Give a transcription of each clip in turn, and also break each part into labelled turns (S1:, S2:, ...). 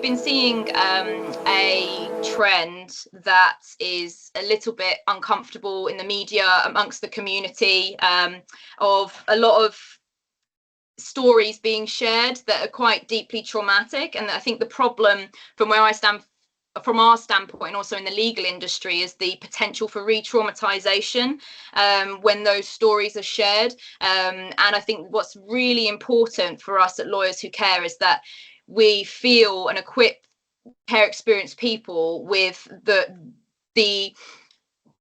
S1: been seeing a trend that is a little bit uncomfortable in the media amongst the community, of a lot of stories being shared that are quite deeply traumatic. And I think the problem from where I stand, from our standpoint, also in the legal industry, is the potential for re-traumatization when those stories are shared. And I think what's really important for us at Lawyers Who Care is that we feel and equip care experienced people with the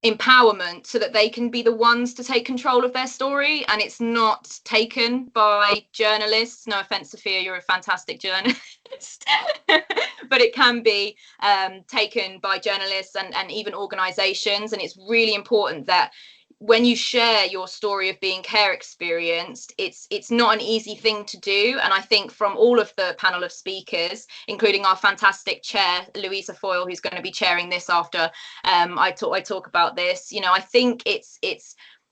S1: empowerment so that they can be the ones to take control of their story, and it's not taken by journalists. No offense, Sophia, you're a fantastic journalist. But it can be taken by journalists and even organizations. And it's really important that when you share your story of being care experienced, it's not an easy thing to do. And I think from all of the panel of speakers, including our fantastic chair, Louisa Foyle, who's going to be chairing this after I talk about this, you know, I think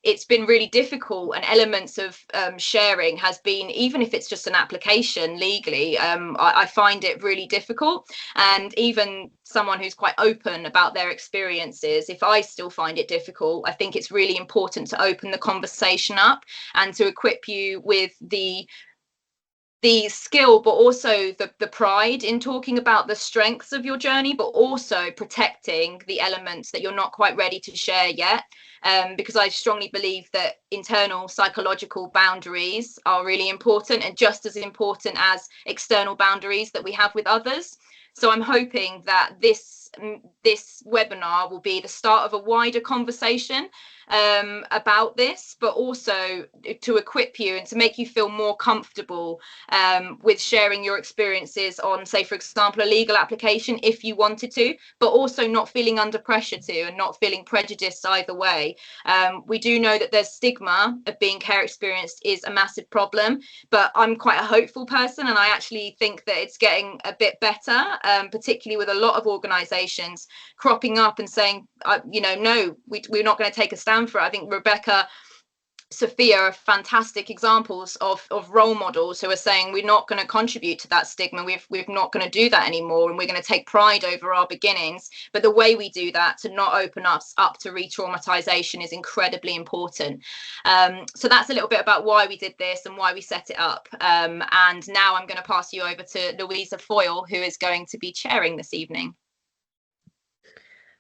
S1: it's been really difficult, and elements of sharing has been, even if it's just an application legally, I find it really difficult. And even someone who's quite open about their experiences, if I still find it difficult, I think it's really important to open the conversation up and to equip you with the skill, but also the pride in talking about the strengths of your journey, but also protecting the elements that you're not quite ready to share yet. Because I strongly believe that internal psychological boundaries are really important, and just as important as external boundaries that we have with others. So I'm hoping that this webinar will be the start of a wider conversation about this, but also to equip you and to make you feel more comfortable with sharing your experiences on, say, for example, a legal application if you wanted to, but also not feeling under pressure to, and not feeling prejudiced either way. We do know that there's stigma of being care experienced is a massive problem, but I'm quite a hopeful person, and I actually think that it's getting a bit better, particularly with a lot of organisations cropping up and saying, you know, no, we're not going to take a stand for it. I think Rebekah, Sophia are fantastic examples of role models who are saying we're not going to contribute to that stigma. We're not going to do that anymore, and we're going to take pride over our beginnings. But the way we do that, to not open us up to re-traumatization, is incredibly important. So that's a little bit about why we did this and why we set it up. And now I'm going to pass you over to Louisa Foyle, who is going to be chairing this evening.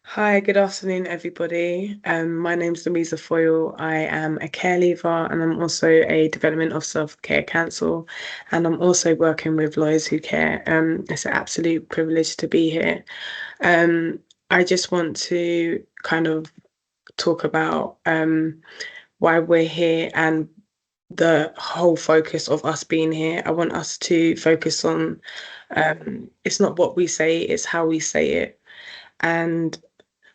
S2: Hi, good afternoon, everybody. My name's Louisa Foyle. I am a care leaver, and I'm also a development officer of Care Council, and I'm also working with Lawyers Who Care. It's an absolute privilege to be here. I just want to kind of talk about why we're here and the whole focus of us being here. I want us to focus on it's not what we say, it's how we say it. And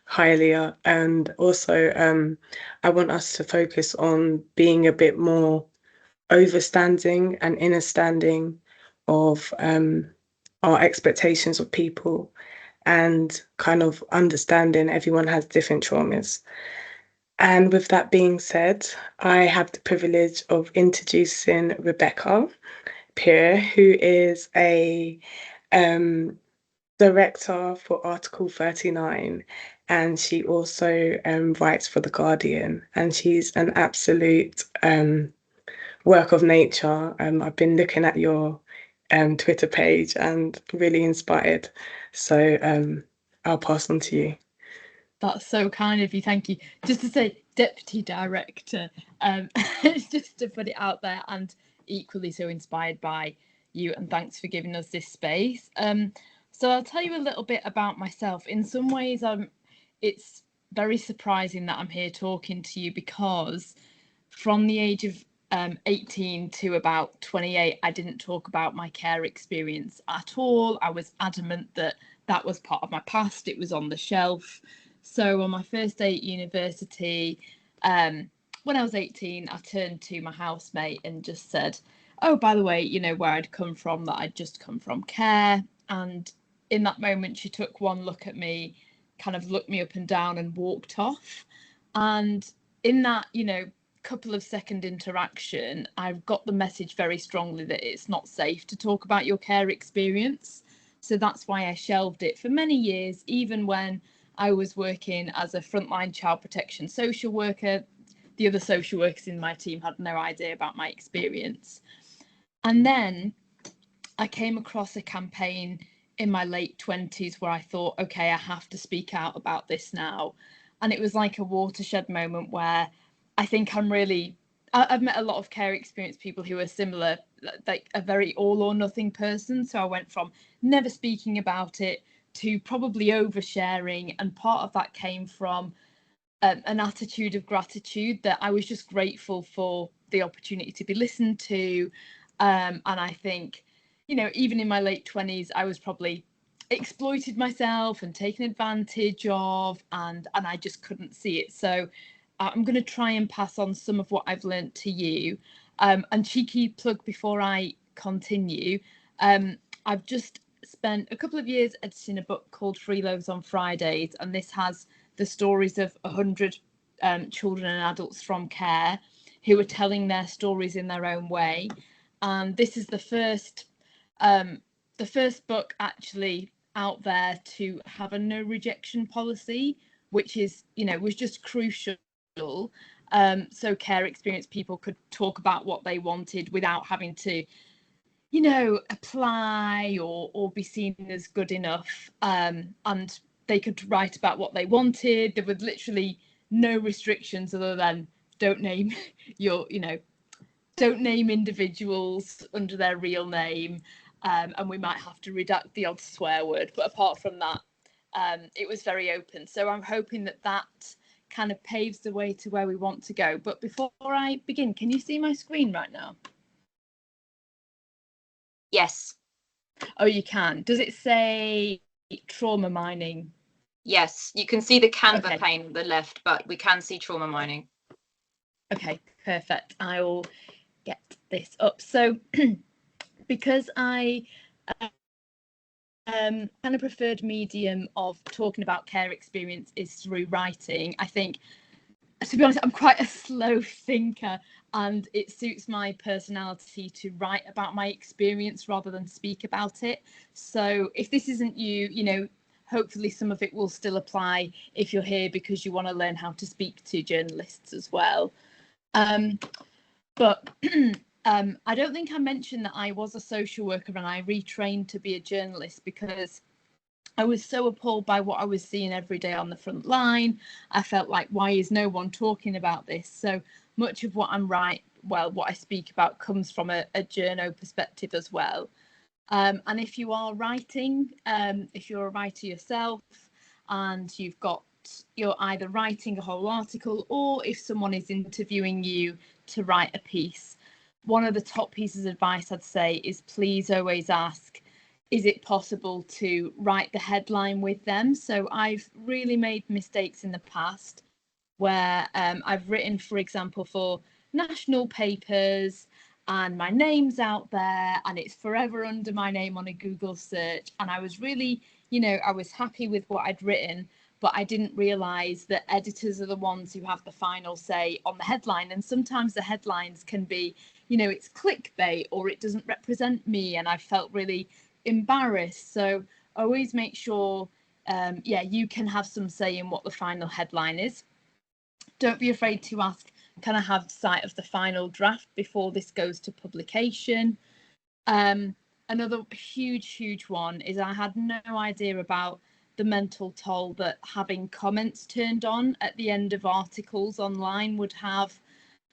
S2: hi, Leah. And also, I want us to focus on being a bit more overstanding and understanding of our expectations of people, and kind of understanding everyone has different traumas. And with that being said, I have the privilege of introducing Rebekah Pierre, who is a director for Article 39, and she also writes for The Guardian, and she's an absolute work of nature. I've been looking at your Twitter page and really inspired. So I'll pass on to you.
S3: That's so kind of you, thank you. Just to say deputy director, just to put it out there, and equally so inspired by you, and thanks for giving us this space. So I'll tell you a little bit about myself. In some ways, it's very surprising that I'm here talking to you, because from the age of 18 to about 28, I didn't talk about my care experience at all. I was adamant that that was part of my past. It was on the shelf. So on my first day at university, when I was 18, I turned to my housemate and just said, oh, by the way, you know, where I'd come from, that I'd just come from care. And in that moment, she took one look at me, kind of looked me up and down, and walked off. And in that, you know, couple of second interaction, I got the message very strongly that it's not safe to talk about your care experience. So that's why I shelved it for many years, even when I was working as a frontline child protection social worker. The other social workers in my team had no idea about my experience. And then I came across a campaign in my late 20s where I thought, okay, I have to speak out about this now. And it was like a watershed moment where I think I've met a lot of care experience people who are similar, like a very all or nothing person. So I went from never speaking about it to probably oversharing. And part of that came from an attitude of gratitude, that I was just grateful for the opportunity to be listened to. And I think, even in my late 20s, I was probably exploited myself and taken advantage of, and I just couldn't see it. So I'm going to try and pass on some of what I've learned to you. And cheeky plug before I continue, I've just spent a couple of years editing a book called Free Loaves on Fridays, and this has the stories of 100 children and adults from care who are telling their stories in their own way. And this is the first book actually out there to have a no rejection policy, which is, was just crucial. So care experience people could talk about what they wanted without having to, apply or be seen as good enough. And they could write about what they wanted. There was literally no restrictions other than don't name don't name individuals under their real name. And we might have to redact the odd swear word. But apart from that, it was very open. So I'm hoping that kind of paves the way to where we want to go. But before I begin, can you see my screen right now?
S1: Yes.
S3: Oh, you can. Does it say trauma mining?
S1: Yes, you can see the Canva pane on the left, but we can see trauma mining.
S3: Okay, perfect. I will get this up. So because I kind of preferred medium of talking about care experience is through writing, I think, to be honest, I'm quite a slow thinker, and it suits my personality to write about my experience rather than speak about it. So if this isn't you, hopefully some of it will still apply if you're here because you want to learn how to speak to journalists as well. But I don't think I mentioned that I was a social worker and I retrained to be a journalist because I was so appalled by what I was seeing every day on the front line. I felt like, why is no one talking about this? So much of what what I speak about comes from a journo perspective as well. And if you are writing, if you're a writer yourself and you're either writing a whole article or if someone is interviewing you to write a piece, one of the top pieces of advice I'd say is please always ask, is it possible to write the headline with them? So I've really made mistakes in the past where I've written, for example, for national papers and my name's out there and it's forever under my name on a Google search. And I was really, I was happy with what I'd written, but I didn't realise that editors are the ones who have the final say on the headline. And sometimes the headlines can be, it's clickbait or it doesn't represent me. And I felt really embarrassed. So always make sure, you can have some say in what the final headline is. Don't be afraid to ask, can I have sight of the final draft before this goes to publication? Another huge one is I had no idea about the mental toll that having comments turned on at the end of articles online would have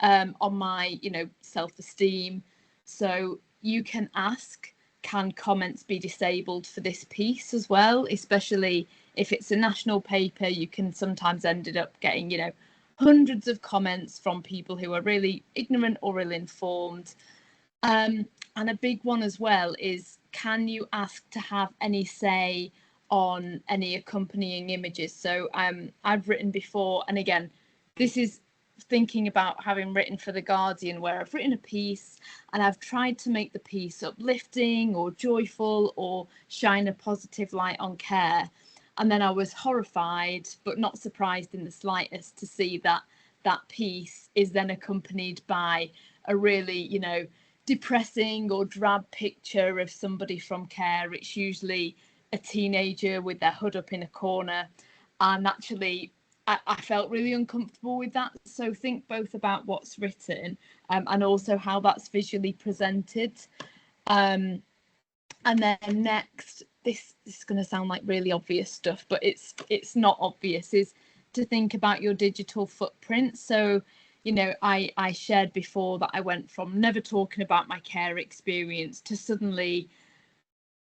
S3: on my, self-esteem. So you can ask, can comments be disabled for this piece as well? Especially if it's a national paper, you can sometimes end up getting, hundreds of comments from people who are really ignorant or ill-informed. And a big one as well is, can you ask to have any say on any accompanying images? So I've written before, and again, this is thinking about having written for The Guardian, where I've written a piece and I've tried to make the piece uplifting or joyful or shine a positive light on care. And then I was horrified, but not surprised in the slightest, to see that piece is then accompanied by a really, depressing or drab picture of somebody from care. It's usually a teenager with their hood up in a corner, and actually I felt really uncomfortable with that. So think both about what's written and also how that's visually presented. And then next, this is going to sound like really obvious stuff, but it's not obvious, is to think about your digital footprint. So, you know, I shared before that I went from never talking about my care experience to suddenly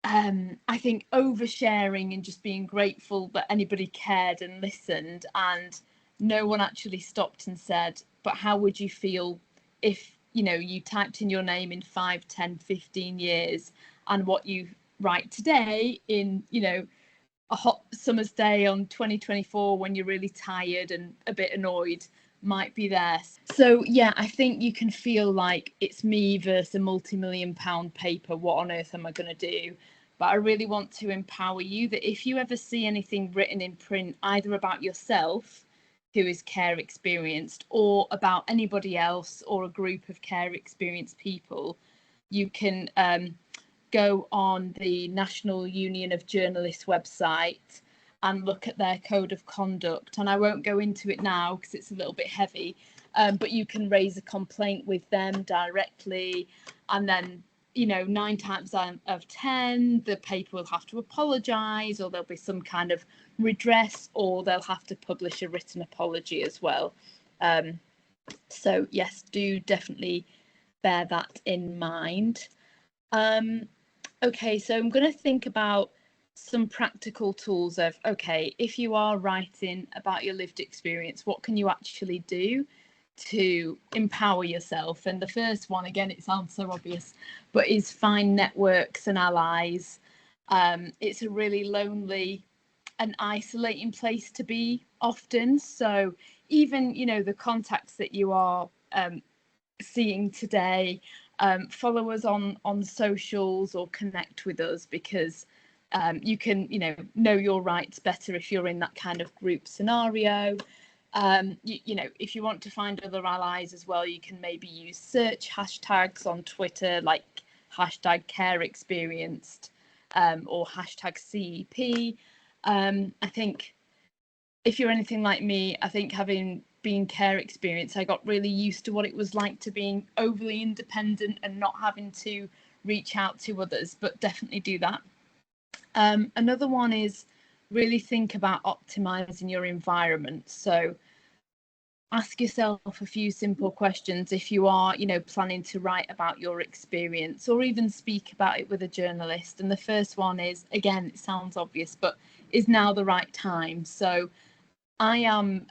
S3: I think oversharing and just being grateful that anybody cared and listened, and no one actually stopped and said, but how would you feel if, you know, you typed in your name in 5, 10, 15 years, and what you write today in, you know, a hot summer's day on 2024 when you're really tired and a bit annoyed might be there. So yeah, I think you can feel like it's me versus a multi-million-pound paper. What on earth am I going to do? But I really want to empower you that if you ever see anything written in print, either about yourself, who is care experienced, or about anybody else or a group of care experienced people, you can go on the National Union of Journalists website and look at their code of conduct. And I won't go into it now because it's a little bit heavy, but you can raise a complaint with them directly, and then, you know, 9 times out of 10, the paper will have to apologise, or there'll be some kind of redress, or they'll have to publish a written apology as well. So yes, do definitely bear that in mind. Okay, so I'm going to think about some practical tools of, okay, if you are writing about your lived experience, what can you actually do to empower yourself? And the first one, again, it sounds so obvious, but is find networks and allies. It's a really lonely and isolating place to be often. So even, you know, the contacts that you are seeing today, follow us on socials or connect with us, because you can, you know your rights better if you're in that kind of group scenario. You know, if you want to find other allies as well, you can maybe use search hashtags on Twitter, like hashtag care experienced or hashtag CEP. I think if you're anything like me, I think having been care experienced, I got really used to what it was like to being overly independent and not having to reach out to others, but definitely do that. Another one is really think about optimizing your environment. So ask yourself a few simple questions if you are, you know, planning to write about your experience or even speak about it with a journalist. And the first one is, again, it sounds obvious, but is now the right time? So I am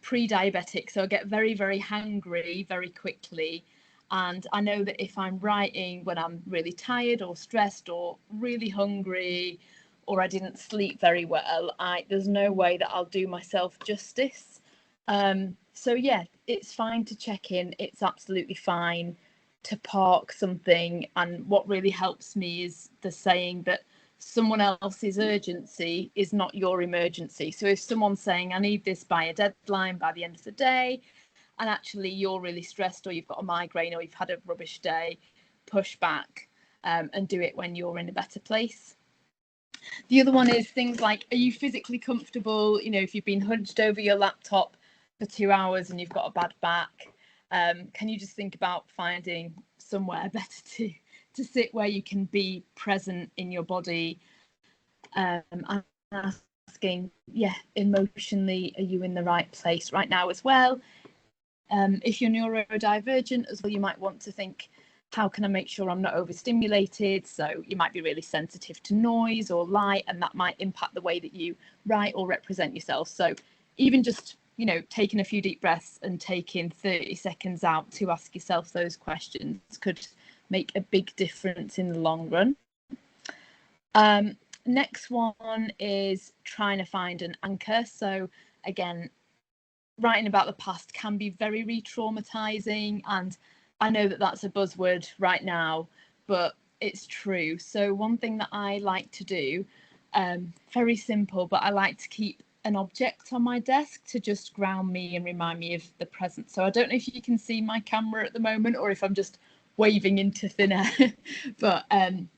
S3: pre-diabetic, so I get very, very hangry very quickly. And I know that if I'm writing when I'm really tired or stressed or really hungry, or I didn't sleep very well, there's no way that I'll do myself justice. So yeah, it's fine to check in. It's absolutely fine to park something. And what really helps me is the saying that someone else's urgency is not your emergency. So if someone's saying, I need this by a deadline by the end of the day, and actually you're really stressed, or you've got a migraine, or you've had a rubbish day, push back and do it when you're in a better place. The other one is things like, are you physically comfortable? You know, if you've been hunched over your laptop for 2 hours and you've got a bad back, can you just think about finding somewhere better to sit where you can be present in your body? And asking, yeah, emotionally, are you in the right place right now as well? If you're neurodivergent as well, you might want to think, how can I make sure I'm not overstimulated? So you might be really sensitive to noise or light, and that might impact the way that you write or represent yourself. So even just, you know, taking a few deep breaths and taking 30 seconds out to ask yourself those questions could make a big difference in the long run. Next one is trying to find an anchor. So again, writing about the past can be very re-traumatizing, and I know that that's a buzzword right now, but it's true. So one thing that I like to do, very simple, but I like to keep an object on my desk to just ground me and remind me of the present. So I don't know if you can see my camera at the moment, or if I'm just waving into thin air. But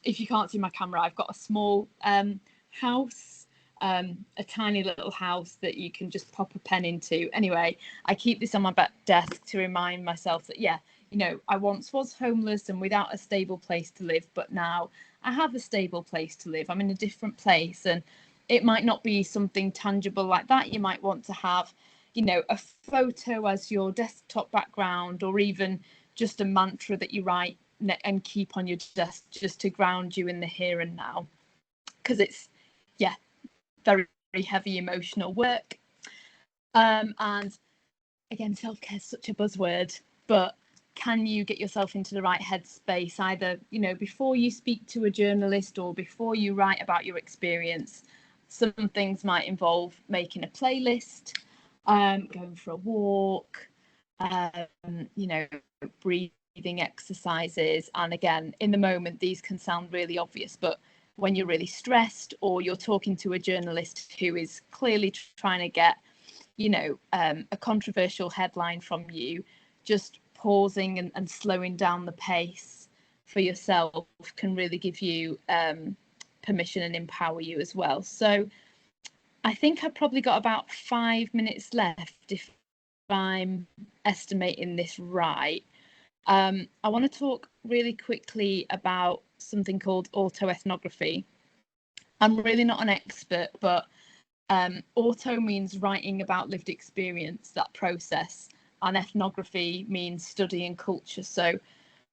S3: if you can't see my camera, I've got a small house, a tiny little house that you can just pop a pen into. Anyway, I keep this on my back desk to remind myself that, yeah, you know, I once was homeless and without a stable place to live, but now I have a stable place to live. I'm in a different place, and it might not be something tangible like that. You might want to have, you know, a photo as your desktop background, or even just a mantra that you write and keep on your desk just to ground you in the here and now, because it's, yeah, very, very heavy emotional work. And again, self-care is such a buzzword, but can you get yourself into the right headspace, either, you know, before you speak to a journalist or before you write about your experience? Some things might involve making a playlist, going for a walk, you know, breathing exercises. And again, in the moment, these can sound really obvious, but when you're really stressed or you're talking to a journalist who is clearly trying to get, you know, a controversial headline from you, just pausing and slowing down the pace for yourself can really give you permission and empower you as well. So I think I've probably got about 5 minutes left if I'm estimating this right. I want to talk really quickly about something called autoethnography. I'm really not an expert, but auto means writing about lived experience, that process, and ethnography means study and culture. So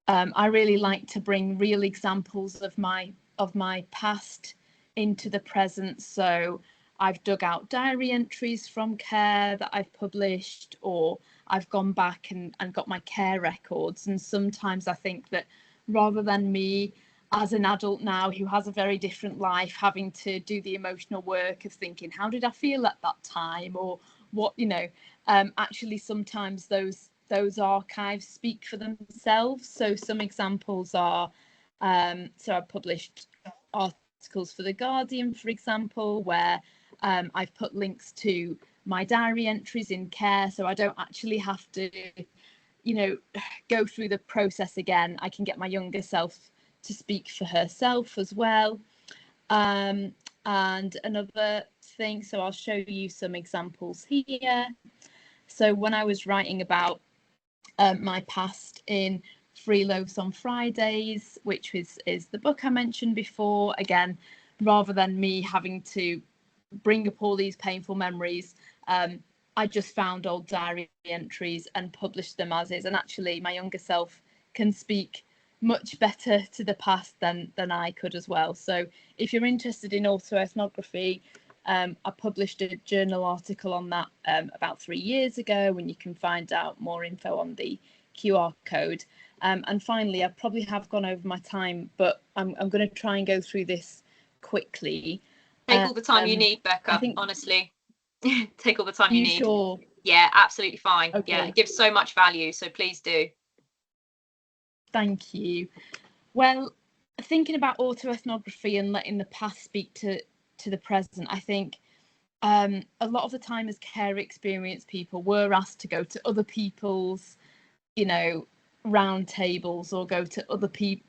S3: I really like to bring real examples of my past into the present. So I've dug out diary entries from care that I've published, or I've gone back and got my care records. And sometimes I think that rather than me as an adult now who has a very different life having to do the emotional work of thinking, how did I feel at that time, or what, you know, actually sometimes those archives speak for themselves. So some examples are, so I published articles for The Guardian, for example, where I've put links to my diary entries in care, so I don't actually have to, you know, go through the process again. I can get my younger self to speak for herself as well. And another thing, so I'll show you some examples here. So when I was writing about my past in Free Loaves on Fridays, which is the book I mentioned before, again, rather than me having to bring up all these painful memories, I just found old diary entries and published them as is. And actually my younger self can speak much better to the past than I could as well. So if you're interested in autoethnography, I published a journal article on that about 3 years ago, and you can find out more info on the QR code. And finally, I probably have gone over my time, but I'm going to try and go through this quickly.
S1: Take all the time you need, Becca, honestly. Take all the time you need.
S3: Sure?
S1: Yeah, absolutely fine.
S3: Okay.
S1: Yeah, it gives so much value, so please do.
S3: Thank you. Well, thinking about autoethnography and letting the past speak to the present, I think a lot of the time as care experience people, we're asked to go to other people's, you know, round tables, or go to other people,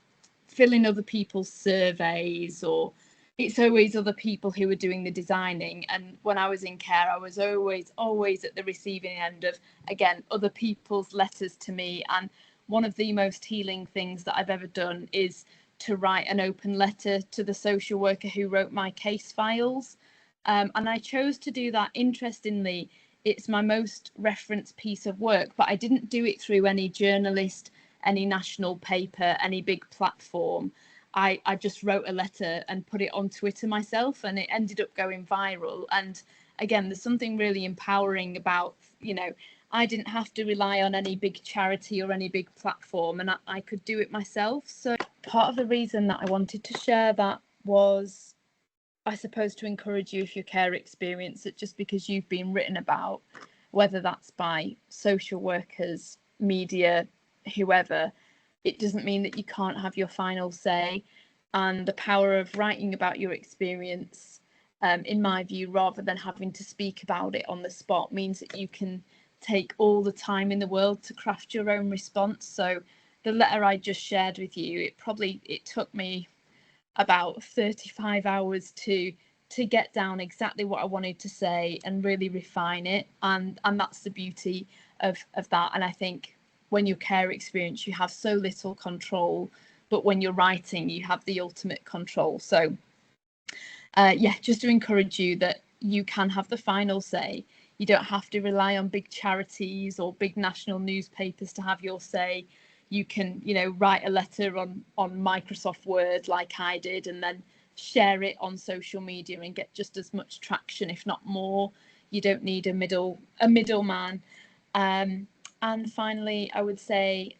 S3: fill in other people's surveys, or it's always other people who are doing the designing. And when I was in care, I was always at the receiving end of, again, other people's letters to me. And one of the most healing things that I've ever done is to write an open letter to the social worker who wrote my case files. And I chose to do that. Interestingly, it's my most referenced piece of work, but I didn't do it through any journalist, any national paper, any big platform. I just wrote a letter and put it on Twitter myself, and it ended up going viral. And again, there's something really empowering about, you know, I didn't have to rely on any big charity or any big platform, and I could do it myself. So part of the reason that I wanted to share that was, I suppose, to encourage you, if your care experience, that just because you've been written about, whether that's by social workers, media, whoever, it doesn't mean that you can't have your final say. And the power of writing about your experience, in my view, rather than having to speak about it on the spot, means that you can take all the time in the world to craft your own response. So the letter I just shared with you, it took me about 35 hours to get down exactly what I wanted to say and really refine it, and that's the beauty of that. And I think when you're care experience, you have so little control, but when you're writing, you have the ultimate control. So yeah, just to encourage you that you can have the final say. You don't have to rely on big charities or big national newspapers to have your say. You can, write a letter on Microsoft Word like I did, and then share it on social media and get just as much traction, if not more. You don't need a middleman. And finally, I would say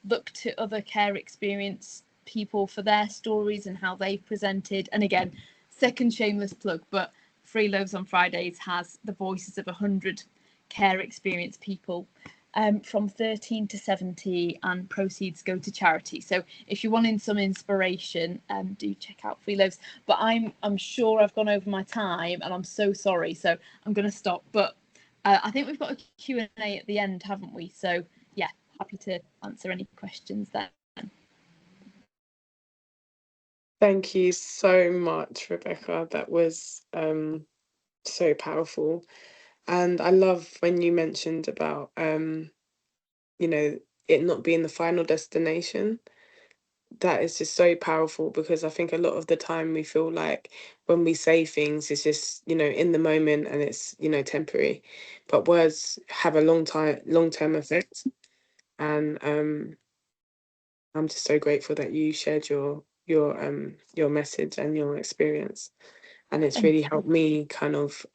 S3: look to other care experience people for their stories and how they've presented. And again, second shameless plug, but Free Loaves on Fridays has the voices of 100 care experience people from 13 to 70, and proceeds go to charity. So if you're wanting some inspiration, do check out Free Loaves. But I'm sure I've gone over my time, and I'm so sorry. So I'm going to stop. But I think we've got a Q&A at the end, haven't we? So yeah, happy to answer any questions then.
S2: Thank you so much, Rebekah. That was so powerful. And I love when you mentioned about, it not being the final destination. That is just so powerful, because I think a lot of the time we feel like when we say things, it's just, in the moment, and it's, temporary. But words have a long-term effect. And I'm just so grateful that you shared your message and your experience. And it's really helped me kind of,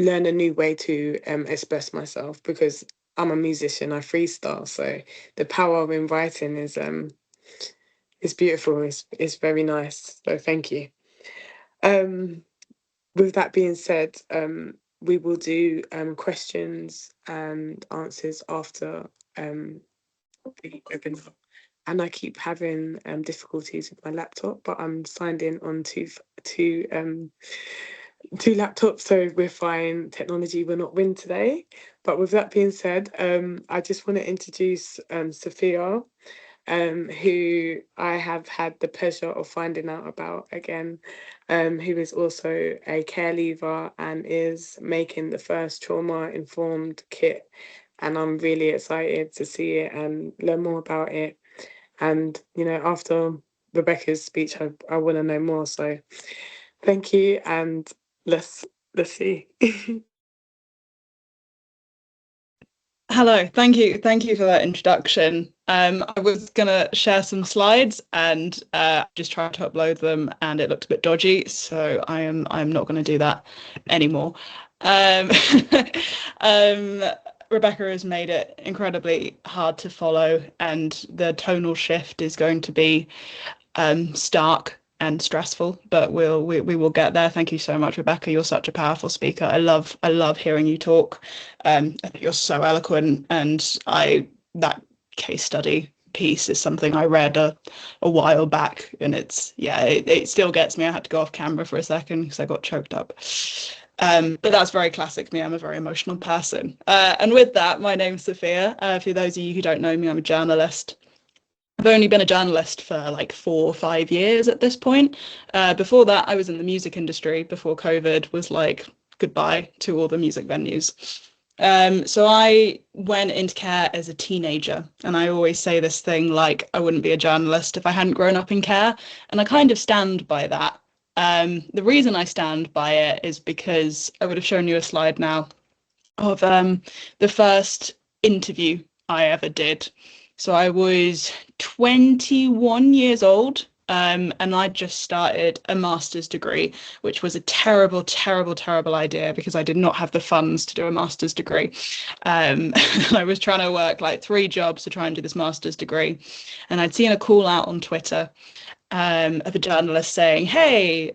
S2: learn a new way to express myself, because I'm a musician, I freestyle. So the power in writing is beautiful. It's very nice. So thank you. With that being said, we will do questions and answers after the webinar. And I keep having difficulties with my laptop, but I'm signed in on two laptops, so we're fine. Technology will not win today. But with that being said, I just want to introduce Sophia, who I have had the pleasure of finding out about again, who is also a care leaver and is making the first trauma-informed kit. And I'm really excited to see it and learn more about it. And, after Rebekah's speech, I want to know more. So thank you, and let's see.
S4: Hello, thank you for that introduction. I was gonna share some slides and just tried to upload them, and it looked a bit dodgy, so I'm not going to do that anymore. Rebekah has made it incredibly hard to follow, and the tonal shift is going to be stark and stressful, but we will get there. Thank you so much, Rebekah. You're such a powerful speaker. I love hearing you talk. I think you're so eloquent, and that case study piece is something I read a while back, and it still gets me. I had to go off camera for a second because I got choked up. But that's very classic me. I'm a very emotional person. And with that, my name's Sophia. For those of you who don't know me, I'm a journalist. I've only been a journalist for like 4 or 5 years at this point. Before that, I was in the music industry before COVID was like goodbye to all the music venues. So I went into care as a teenager, and I always say this thing like I wouldn't be a journalist if I hadn't grown up in care, and I kind of stand by that. The reason I stand by it is because I would have shown you a slide now of the first interview I ever did. So I was 21 years old, and I just started a master's degree, which was a terrible, terrible, terrible idea because I did not have the funds to do a master's degree. I was trying to work like 3 jobs to try and do this master's degree. And I'd seen a call out on Twitter of a journalist saying, hey,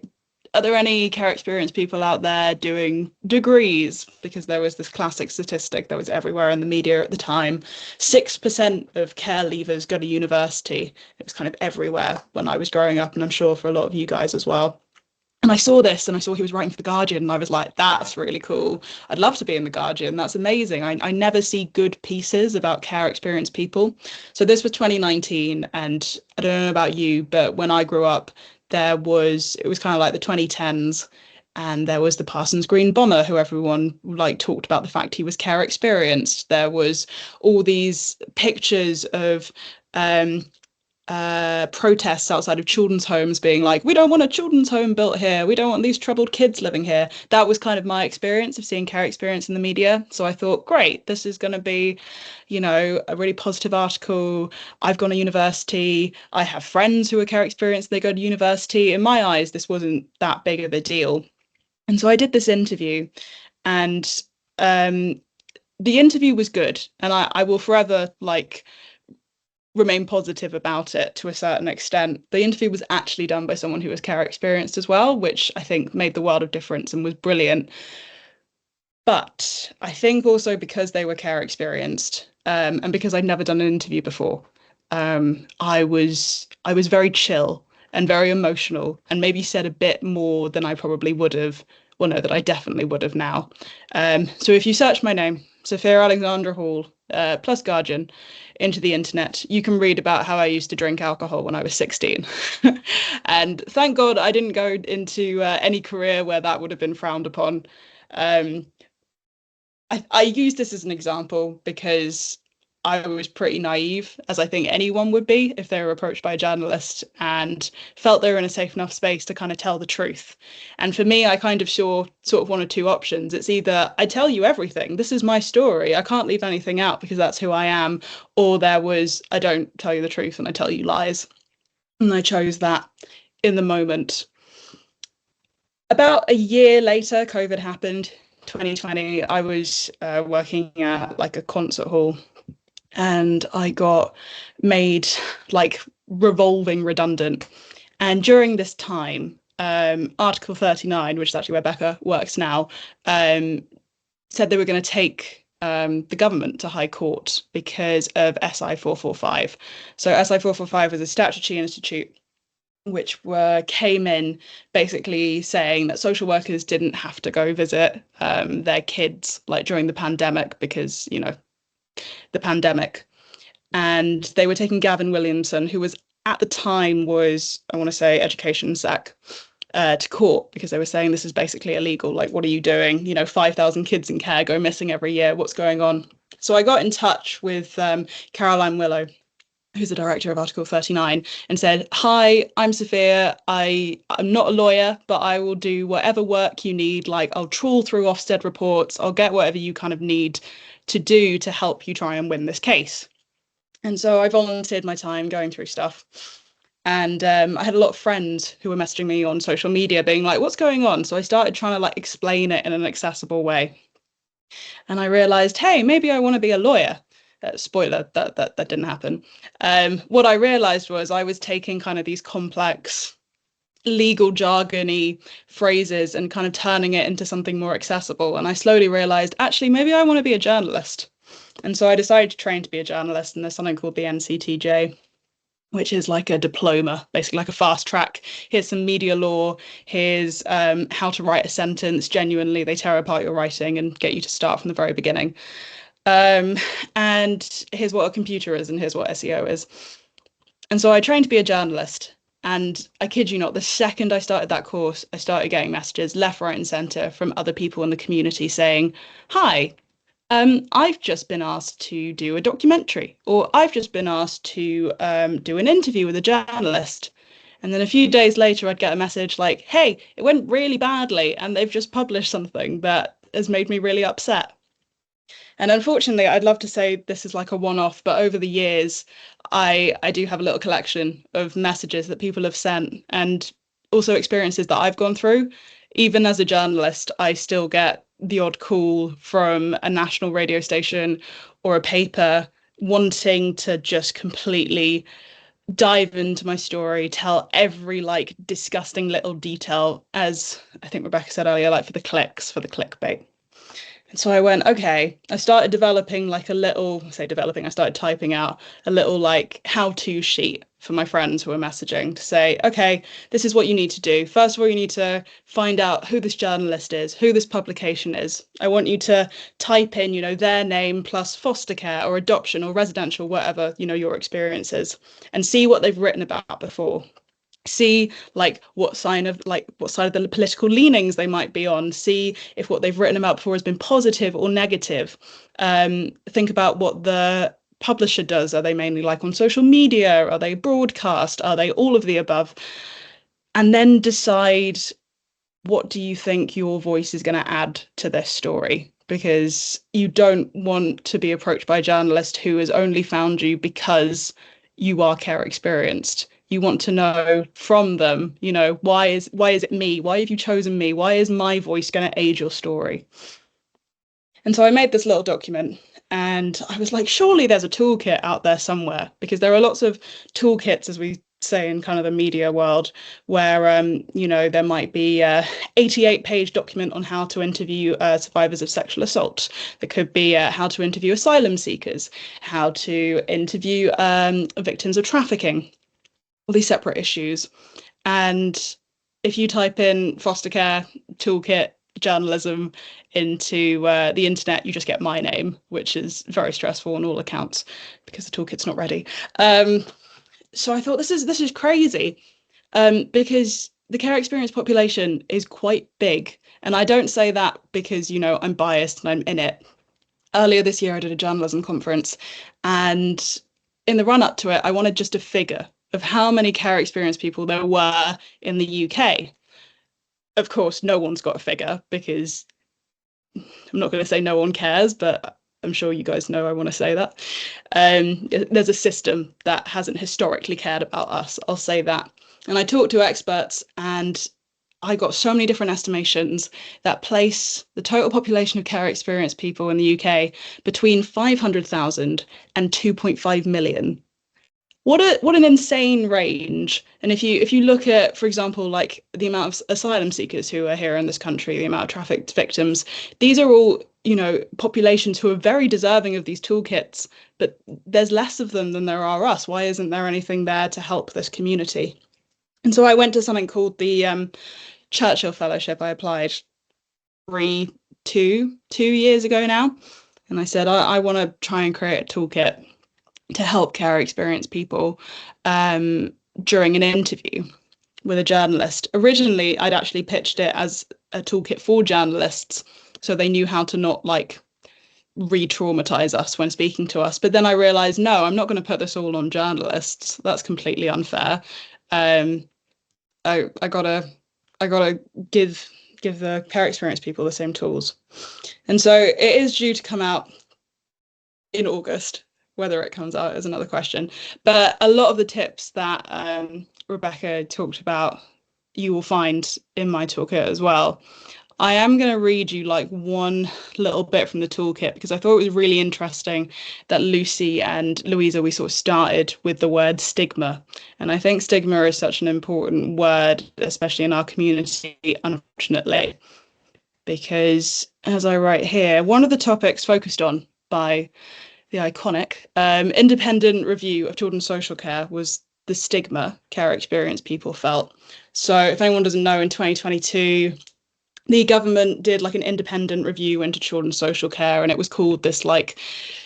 S4: are there any care experience people out there doing degrees? Because there was this classic statistic that was everywhere in the media at the time. 6% of care leavers go to university. It was kind of everywhere when I was growing up, and I'm sure for a lot of you guys as well. And I saw this and I saw he was writing for The Guardian, and I was like, that's really cool. I'd love to be in The Guardian. That's amazing. I never see good pieces about care experience people. So this was 2019, and I don't know about you, but when I grew up, it was kind of like the 2010s, and there was the Parsons Green bomber, who everyone like talked about the fact he was care experienced. There was all these pictures of protests outside of children's homes being like, we don't want a children's home built here, we don't want these troubled kids living here. That was kind of my experience of seeing care experience in the media. So I thought, great, this is going to be, you know, a really positive article. I've gone to university, I have friends who are care experienced, they go to university. In my eyes, this wasn't that big of a deal. And so I did this interview, and the interview was good, and I will forever like remain positive about it to a certain extent. The interview was actually done by someone who was care experienced as well, which I think made the world of difference and was brilliant. But I think also because they were care experienced, and because I'd never done an interview before, I was very chill and very emotional, and maybe said a bit more than I probably would have. Well, no, that I definitely would have now. So if you search my name, Sophia Alexandra-Hall, plus Guardian, into the internet, you can read about how I used to drink alcohol when I was 16. And thank God I didn't go into any career where that would have been frowned upon. I use this as an example because I was pretty naive, as I think anyone would be if they were approached by a journalist, and felt they were in a safe enough space to kind of tell the truth. And for me, I kind of saw sort of one or two options. It's either I tell you everything, this is my story, I can't leave anything out because that's who I am, or there was I don't tell you the truth and I tell you lies. And I chose that in the moment. About a year later, COVID happened, 2020. I was working at like a concert hall, and I got made like revolving redundant. And during this time, Article 39, which is actually where Becca works now, said they were going to take the government to High Court because of SI 445. So SI 445 was a statutory institute which came in basically saying that social workers didn't have to go visit their kids like during the pandemic because, you know, the pandemic. And they were taking Gavin Williamson, who was at the time was, I want to say, Education Sec, to court because they were saying this is basically illegal. Like, what are you doing? You know, 5,000 kids in care go missing every year. What's going on? So I got in touch with Caroline Willow, who's the director of Article 39, and said, hi, I'm Sophia. I'm not a lawyer, but I will do whatever work you need. Like, I'll trawl through Ofsted reports. I'll get whatever you kind of need to do to help you try and win this case. And so I volunteered my time going through stuff. And I had a lot of friends who were messaging me on social media being like, what's going on? So I started trying to like explain it in an accessible way. And I realized, hey, maybe I want to be a lawyer. Spoiler, that didn't happen. What I realized was I was taking kind of these complex legal jargony phrases and kind of turning it into something more accessible. And I slowly realized, actually, maybe I want to be a journalist. And so I decided to train to be a journalist, and there's something called the NCTJ, which is like a diploma, basically like a fast track. Here's some media law, here's how to write a sentence. Genuinely, they tear apart your writing and get you to start from the very beginning. And here's what a computer is, and here's what SEO is. And so I trained to be a journalist. And I kid you not, the second I started that course, I started getting messages left, right, and centre from other people in the community saying, hi, I've just been asked to do a documentary, or I've just been asked to do an interview with a journalist. And then a few days later, I'd get a message like, hey, it went really badly, and they've just published something that has made me really upset. And unfortunately, I'd love to say this is like a one-off, but over the years, I do have a little collection of messages that people have sent, and also experiences that I've gone through. Even as a journalist, I still get the odd call from a national radio station or a paper wanting to just completely dive into my story, tell every like disgusting little detail, as I think Rebecca said earlier, like for the clicks, for the clickbait. So I went, okay, I started developing like I started typing out a little like how-to sheet for my friends who were messaging to say, okay, this is what you need to do. First of all, you need to find out who this journalist is, who this publication is. I want you to type in, their name plus foster care or adoption or residential, whatever, your experience is, and see what they've written about before. See like what side of the political leanings they might be on, see if what they've written about before has been positive or negative. Think about what the publisher does. Are they mainly like on social media? Are they broadcast? Are they all of the above? And then decide, what do you think your voice is going to add to this story? Because you don't want to be approached by a journalist who has only found you because you are care experienced. You want to know from them, why is it me? Why have you chosen me? Why is my voice going to aid your story? And so I made this little document, and I was like, surely there's a toolkit out there somewhere, because there are lots of toolkits, as we say in kind of the media world, where there might be a 88-page document on how to interview survivors of sexual assault. There could be how to interview asylum seekers, how to interview victims of trafficking, all these separate issues. And if you type in foster care toolkit journalism into the internet, you just get my name, which is very stressful on all accounts because the toolkit's not ready. So I thought, this is crazy, because the care experience population is quite big. And I don't say that because, I'm biased and I'm in it. Earlier this year, I did a journalism conference, and in the run up to it, I wanted just a figure of how many care experience people there were in the UK. Of course, no one's got a figure, because I'm not going to say no one cares, but I'm sure you guys know I want to say that. There's a system that hasn't historically cared about us, I'll say that. And I talked to experts, and I got so many different estimations that place the total population of care experienced people in the UK between 500,000 and 2.5 million. What an insane range. And if you look at, for example, like the amount of asylum seekers who are here in this country, the amount of trafficked victims, these are all, populations who are very deserving of these toolkits, but there's less of them than there are us. Why isn't there anything there to help this community? And so I went to something called the Churchill Fellowship. I applied two years ago now. And I said, I want to try and create a toolkit to help care experienced people during an interview with a journalist. Originally, I'd actually pitched it as a toolkit for journalists, so they knew how to not re-traumatize us when speaking to us. But then I realized, no, I'm not going to put this all on journalists. That's completely unfair. I gotta give the care experienced people the same tools. And so it is due to come out in August. Whether it comes out is another question. But a lot of the tips that Rebekah talked about, you will find in my toolkit as well. I am going to read you one little bit from the toolkit, because I thought it was really interesting that Lucy and Louisa, we sort of started with the word stigma. And I think stigma is such an important word, especially in our community, unfortunately, because as I write here, one of the topics focused on by the iconic independent review of children's social care was the stigma care experience people felt. So if anyone doesn't know, in 2022, the government did an independent review into children's social care, and it was called this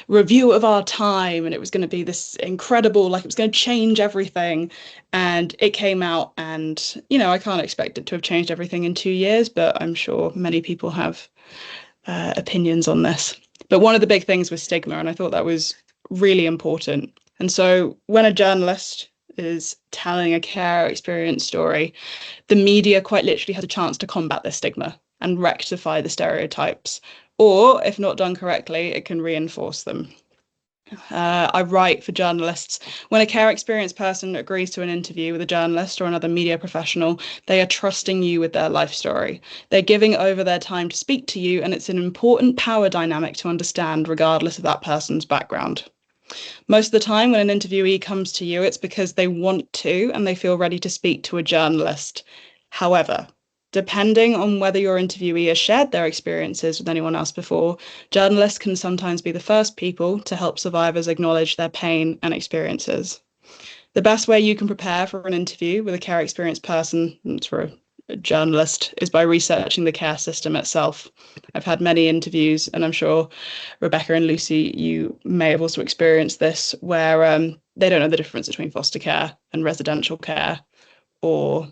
S4: review of our time, and it was going to be this incredible, it was going to change everything. And it came out, and I can't expect it to have changed everything in 2 years, but I'm sure many people have opinions on this. But one of the big things was stigma, and I thought that was really important. And so when a journalist is telling a care experience story, the media quite literally has a chance to combat this stigma and rectify the stereotypes. Or if not done correctly, it can reinforce them. I write for journalists. When a care experienced person agrees to an interview with a journalist or another media professional, they are trusting you with their life story. They're giving over their time to speak to you, and it's an important power dynamic to understand, regardless of that person's background. Most of the time when an interviewee comes to you, it's because they want to and they feel ready to speak to a journalist. However, Depending on whether your interviewee has shared their experiences with anyone else before, journalists can sometimes be the first people to help survivors acknowledge their pain and experiences. The best way you can prepare for an interview with a care experienced person, that's for a journalist, is by researching the care system itself. I've had many interviews, and I'm sure Rebekah and Lucy, you may have also experienced this, where they don't know the difference between foster care and residential care, or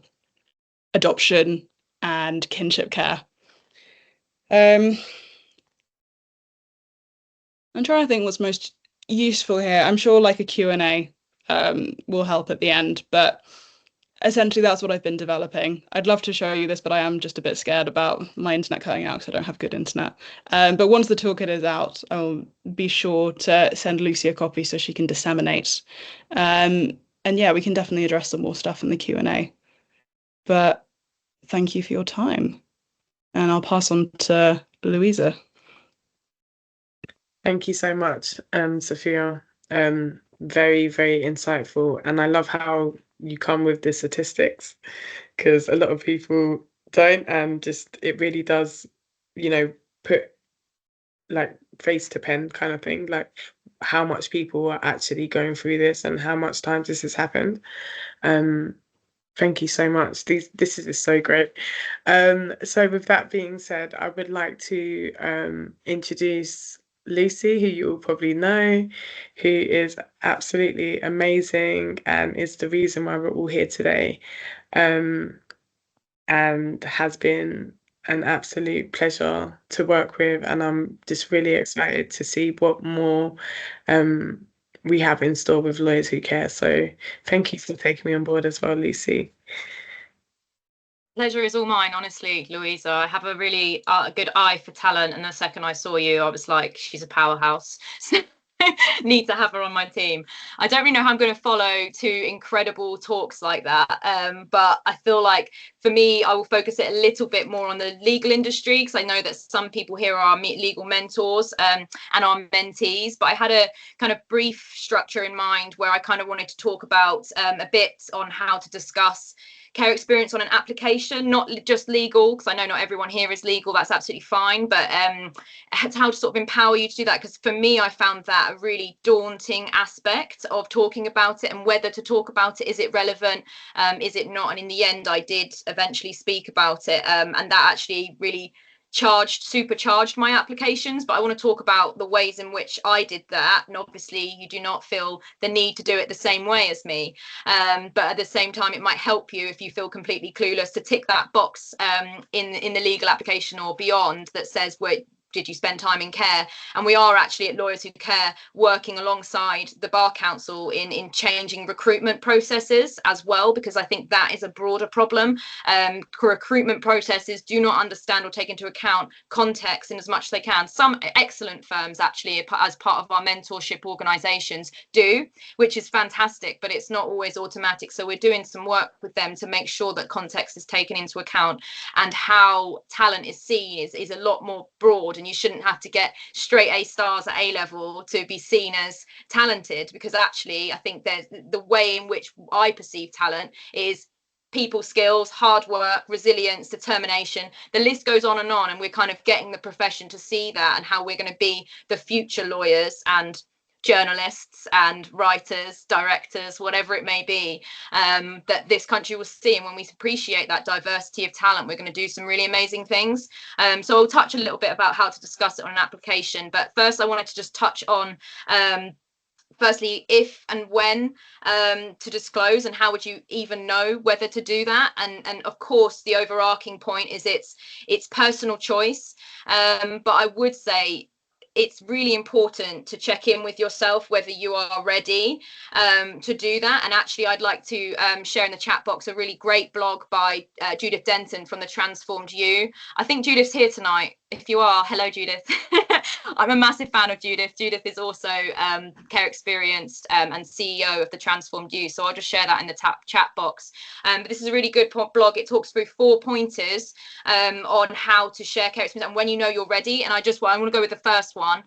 S4: adoption and kinship care. I'm trying to think what's most useful here. I'm sure like a Q&A will help at the end, but essentially that's what I've been developing. I'd love to show you this, but I am just a bit scared about my internet cutting out because I don't have good internet. But once the toolkit is out, I'll be sure to send Lucy a copy so she can disseminate. And yeah, we can definitely address some more stuff in the Q&A. But thank you for your time. And I'll pass on to Louisa.
S2: Thank you so much, Sophia. Very, very insightful. And I love how you come with the statistics, because a lot of people don't, and just it really does, put like face to pen kind of thing, like how much people are actually going through this and how much times this has happened. Thank you so much. This is so great. So with that being said, I would like to introduce Lucy, who you all probably know, who is absolutely amazing and is the reason why we're all here today, and has been an absolute pleasure to work with. And I'm just really excited to see what more we have in store with Lawyers Who Care. So thank you for taking me on board as well, Lucy.
S1: Pleasure is all mine, honestly, Louisa. I have a really good eye for talent, and the second I saw you, I was like, she's a powerhouse. Need to have her on my team. I don't really know how I'm going to follow two incredible talks like that, but I feel like for me, I will focus it a little bit more on the legal industry, because I know that some people here are legal mentors and are mentees, but I had a kind of brief structure in mind where I kind of wanted to talk about a bit on how to discuss care experience on an application, not just legal, because I know not everyone here is legal, that's absolutely fine, but how to sort of empower you to do that, because for me, I found that a really daunting aspect of talking about it, and whether to talk about it, is it relevant, is it not? And in the end, I did eventually speak about it, and that actually really supercharged my applications. But I want to talk about the ways in which I did that, and obviously you do not feel the need to do it the same way as me, but at the same time it might help you if you feel completely clueless to tick that box in the legal application or beyond that says, where did you spend time in care? And we are actually at Lawyers Who Care working alongside the Bar Council in changing recruitment processes as well, because I think that is a broader problem. Recruitment processes do not understand or take into account context in as much as they can. Some excellent firms actually, as part of our mentorship organisations, do, which is fantastic, but it's not always automatic. So we're doing some work with them to make sure that context is taken into account, and how talent is seen is a lot more broad. And you shouldn't have to get straight A stars at A level to be seen as talented, because actually I think there's the way in which I perceive talent is people skills, hard work, resilience, determination. The list goes on, and we're kind of getting the profession to see that, and how we're going to be the future lawyers and journalists and writers, directors, whatever it may be, that this country will see. And when we appreciate that diversity of talent, we're going to do some really amazing things. So I'll touch a little bit about how to discuss it on an application, but first I wanted to just touch on firstly, if and when to disclose, and how would you even know whether to do that? And of course, the overarching point is it's personal choice. But I would say it's really important to check in with yourself whether you are ready to do that. And actually, I'd like to share in the chat box a really great blog by Judith Denton from the Transformed You. I think Judith's here tonight. If you are, hello, Judith. I'm a massive fan of Judith. Judith is also care experienced and CEO of the Transformed You. So I'll just share that in the chat box. But this is a really good blog. It talks through 4 pointers on how to share care experience and when you know you're ready. And I want to go with the first one.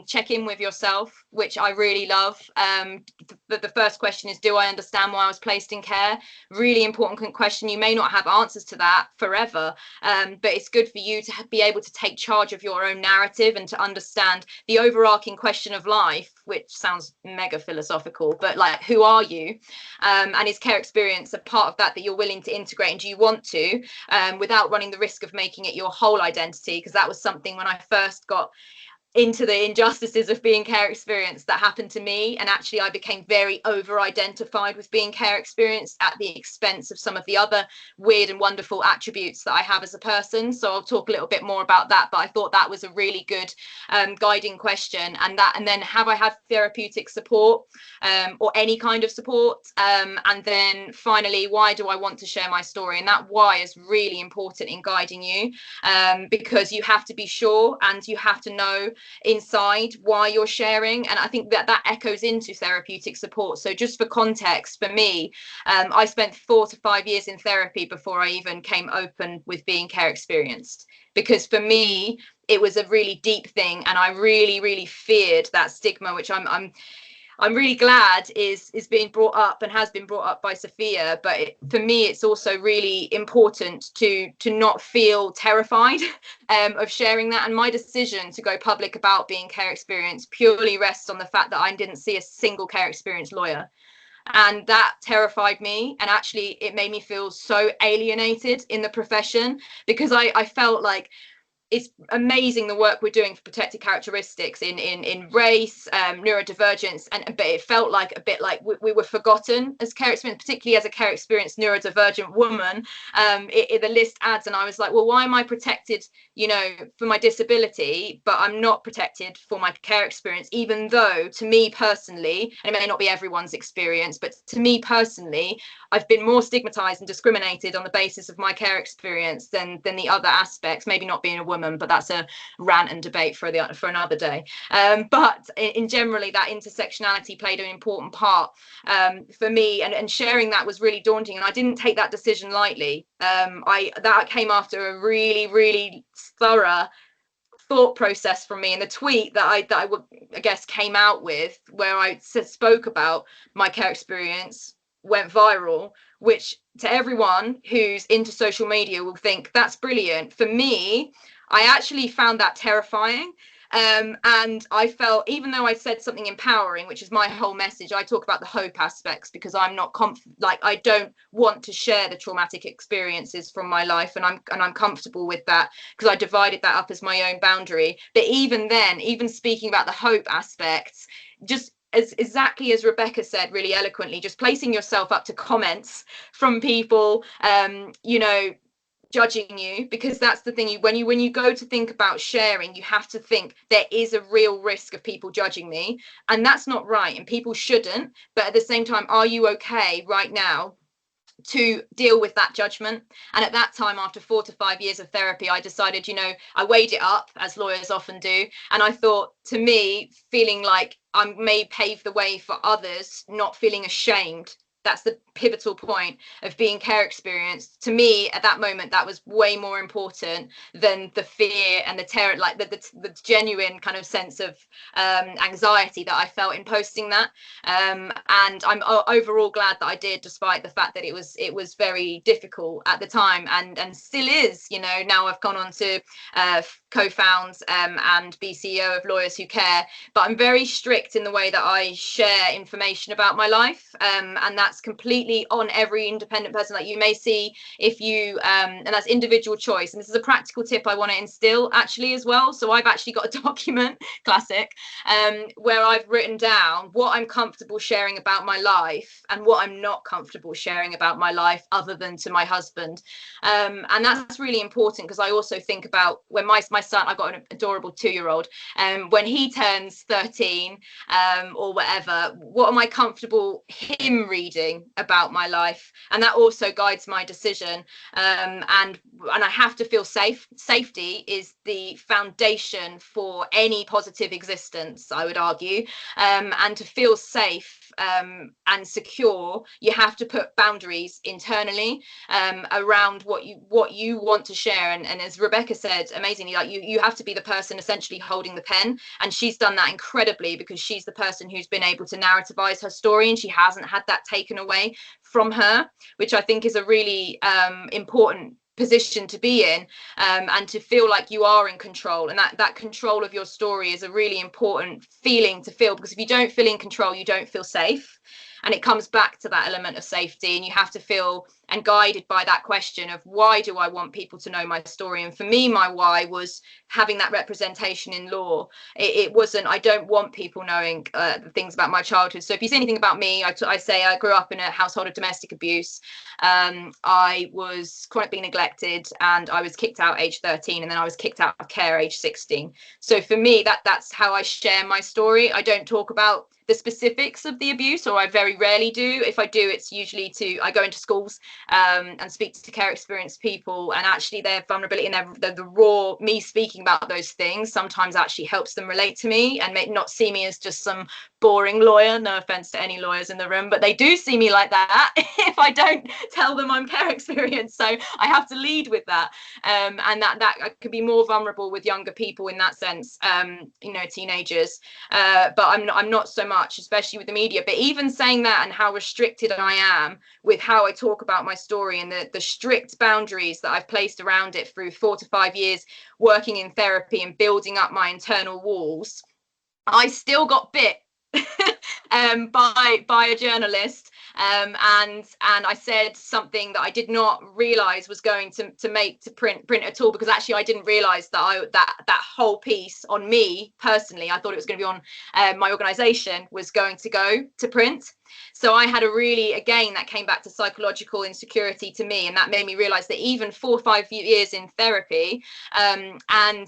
S1: Check in with yourself, which I really love. The first question is, do I understand why I was placed in care? Really important question. You may not have answers to that forever, but it's good for you to be able to take charge of your own narrative and to understand the overarching question of life, which sounds mega philosophical, but like, who are you? And is care experience a part of that you're willing to integrate, and do you want to, without running the risk of making it your whole identity? Because that was something when I first got into the injustices of being care experienced that happened to me, and actually I became very over identified with being care experienced at the expense of some of the other weird and wonderful attributes that I have as a person. So I'll talk a little bit more about that, but I thought that was a really good guiding question. And then, have I had therapeutic support or any kind of support? And then finally, why do I want to share my story? And that why is really important in guiding you, because you have to be sure and you have to know inside why you're sharing. And I think that echoes into therapeutic support. So just for context, for me, I spent 4 to 5 years in therapy before I even came open with being care experienced, because for me it was a really deep thing, and I really feared that stigma, which I'm really glad is being brought up and has been brought up by Sophia. But for me, it's also really important to not feel terrified of sharing that. And my decision to go public about being care experienced purely rests on the fact that I didn't see a single care experienced lawyer. And that terrified me. And actually, it made me feel so alienated in the profession, because I felt like, it's amazing the work we're doing for protected characteristics in race, neurodivergence, but it felt like a bit like we were forgotten as care experienced, particularly as a care experienced neurodivergent woman. The list adds, and I was like, well, why am I protected, for my disability, but I'm not protected for my care experience, even though to me personally, and it may not be everyone's experience, but to me personally, I've been more stigmatized and discriminated on the basis of my care experience than the other aspects, maybe not being a woman, but that's a rant and debate for another day. But in generally, that intersectionality played an important part for me, and sharing that was really daunting, and I didn't take that decision lightly. That came after a really thorough thought process from me, and the tweet that I would, I guess, came out with, where I spoke about my care experience, went viral, which to everyone who's into social media will think that's brilliant. For me, I actually found that terrifying. And I felt, even though I said something empowering, which is my whole message, I talk about the hope aspects, because I'm not I don't want to share the traumatic experiences from my life, and I'm comfortable with that, because I divided that up as my own boundary. But even then, even speaking about the hope aspects, just exactly as Rebekah said really eloquently, just placing yourself up to comments from people, judging you, because that's the thing. When you go to think about sharing, you have to think there is a real risk of people judging me, and that's not right, and people shouldn't. But at the same time, are you okay right now to deal with that judgment? And at that time, after 4 to 5 years of therapy, I decided, I weighed it up, as lawyers often do, and I thought, to me, feeling like I may pave the way for others, not feeling ashamed. That's the pivotal point of being care experienced. To me, at that moment, that was way more important than the fear and the terror, like the genuine kind of sense of anxiety that I felt in posting that. And I'm overall glad that I did, despite the fact that it was very difficult at the time, and still is. Now I've gone on to co-found and be CEO of Lawyers Who Care, but I'm very strict in the way that I share information about my life, and that's completely on every independent person. Like, you may see if you and that's individual choice, and this is a practical tip I want to instill actually as well. So I've actually got a document, classic, where I've written down what I'm comfortable sharing about my life and what I'm not comfortable sharing about my life, other than to my husband. And that's really important, because I also think about when my my son, I've got an adorable 2-year-old, when he turns 13 or whatever, what am I comfortable him reading about my life? And that also guides my decision. And I have to feel safe. Safety is the foundation for any positive existence, I would argue. And to feel safe and secure, you have to put boundaries internally around what you want to share. And as Rebekah said amazingly, like you have to be the person essentially holding the pen, and she's done that incredibly, because she's the person who's been able to narrativize her story, and she hasn't had that taken away from her, which I think is a really important position to be in, and to feel like you are in control, and that control of your story is a really important feeling to feel, because if you don't feel in control, you don't feel safe. And it comes back to that element of safety, and you have to feel and guided by that question of, why do I want people to know my story? And for me, my why was having that representation in law. It wasn't, I don't want people knowing the things about my childhood. So if you say anything about me, I say I grew up in a household of domestic abuse. I was chronically neglected, and I was kicked out age 13, and then I was kicked out of care age 16. So for me, that's how I share my story. I don't talk about the specifics of the abuse, or I very rarely do. If I do, it's usually I go into schools and speak to care experienced people, and actually their vulnerability and the raw me speaking about those things sometimes actually helps them relate to me and not see me as just some boring lawyer. No offense to any lawyers in the room, but they do see me like that if I don't tell them I'm care experienced. So I have to lead with that, and that I could be more vulnerable with younger people in that sense, teenagers, but I'm not so much, especially with the media. But even saying that, and how restricted I am with how I talk about my story, and the strict boundaries that I've placed around it through 4 to 5 years working in therapy and building up my internal walls, I still got bit by a journalist, and I said something that I did not realize was going to make to print at all, because actually I didn't realize that that whole piece on me personally, I thought it was going to be on my organization, was going to go to print. So I had again, that came back to psychological insecurity to me, and that made me realize that even 4 or 5 years in therapy, and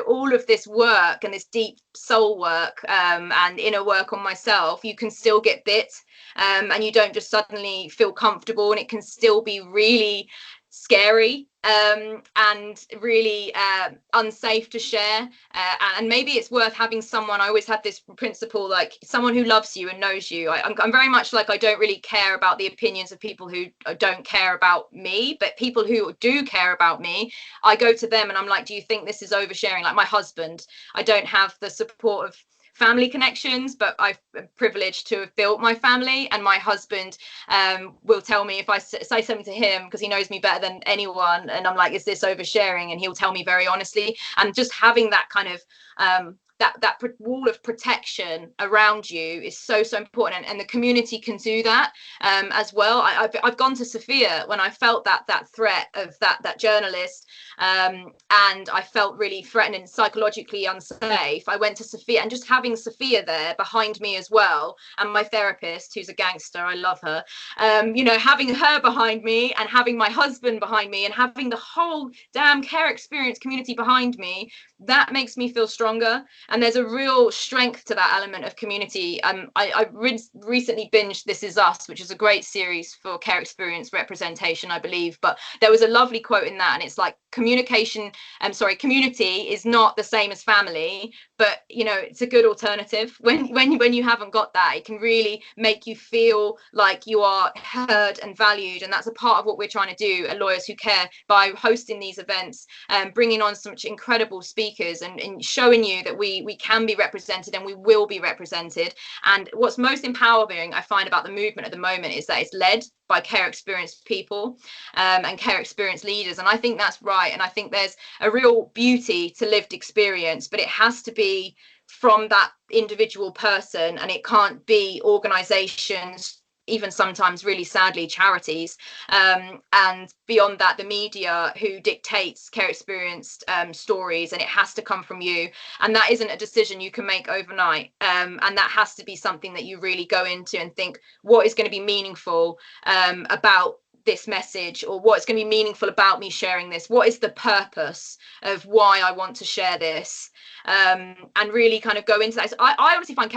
S1: all of this work and this deep soul work and inner work on myself, you can still get bit, and you don't just suddenly feel comfortable, and it can still be really scary and really unsafe to share, and maybe it's worth having someone. I always had this principle, like someone who loves you and knows you. I'm very much like, I don't really care about the opinions of people who don't care about me, but people who do care about me, I go to them and I'm like, do you think this is oversharing? Like my husband, I don't have the support of family connections, but I'm privileged to have built my family, and my husband will tell me if I say something to him, because he knows me better than anyone, and I'm like, is this oversharing? And he'll tell me very honestly. And just having that kind of that wall of protection around you is so important, and the community can do that as well. I've gone to Sophia when I felt that threat of that journalist, and I felt really threatened and psychologically unsafe. I went to Sophia, and just having Sophia there behind me as well, and my therapist, who's a gangster, I love her, having her behind me, and having my husband behind me, and having the whole damn care experience community behind me, that makes me feel stronger. And there's a real strength to that element of community. I recently binged This Is Us, which is a great series for care experience representation, I believe, but there was a lovely quote in that, and it's like, community is not the same as family, but it's a good alternative. When you haven't got that, it can really make you feel like you are heard and valued, and that's a part of what we're trying to do at Lawyers Who Care, by hosting these events and bringing on such incredible speakers, and showing you that we can be represented, and we will be represented. And what's most empowering, I find, about the movement at the moment is that it's led by care experienced people and care experienced leaders, and I think that's right. And I think there's a real beauty to lived experience, but it has to be from that individual person, and it can't be organizations, even sometimes really sadly charities, and beyond that the media, who dictates care experienced stories, and it has to come from you. And that isn't a decision you can make overnight, and that has to be something that you really go into and think, what is going to be meaningful about this message, or what's going to be meaningful about me sharing this? What is the purpose of why I want to share this? And really kind of go into that. So I honestly find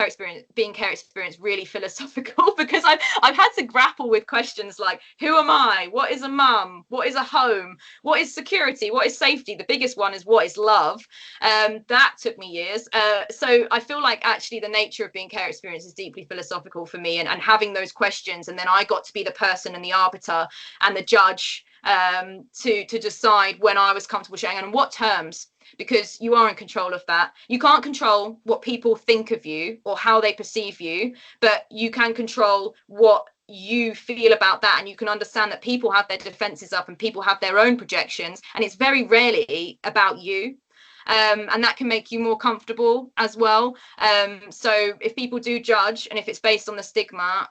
S1: being care experience really philosophical, because I've had to grapple with questions like, who am I? What is a mum? What is a home? What is security? What is safety? The biggest one is, what is love? That took me years. So I feel like actually the nature of being care experience is deeply philosophical for me, and having those questions, and then I got to be the person and the arbiter and the judge, to decide when I was comfortable sharing and on what terms, because you are in control of that. You can't control what people think of you or how they perceive you, but you can control what you feel about that, and you can understand that people have their defenses up and people have their own projections, and it's very rarely about you. And that can make you more comfortable as well. So if people do judge, and if it's based on the stigma,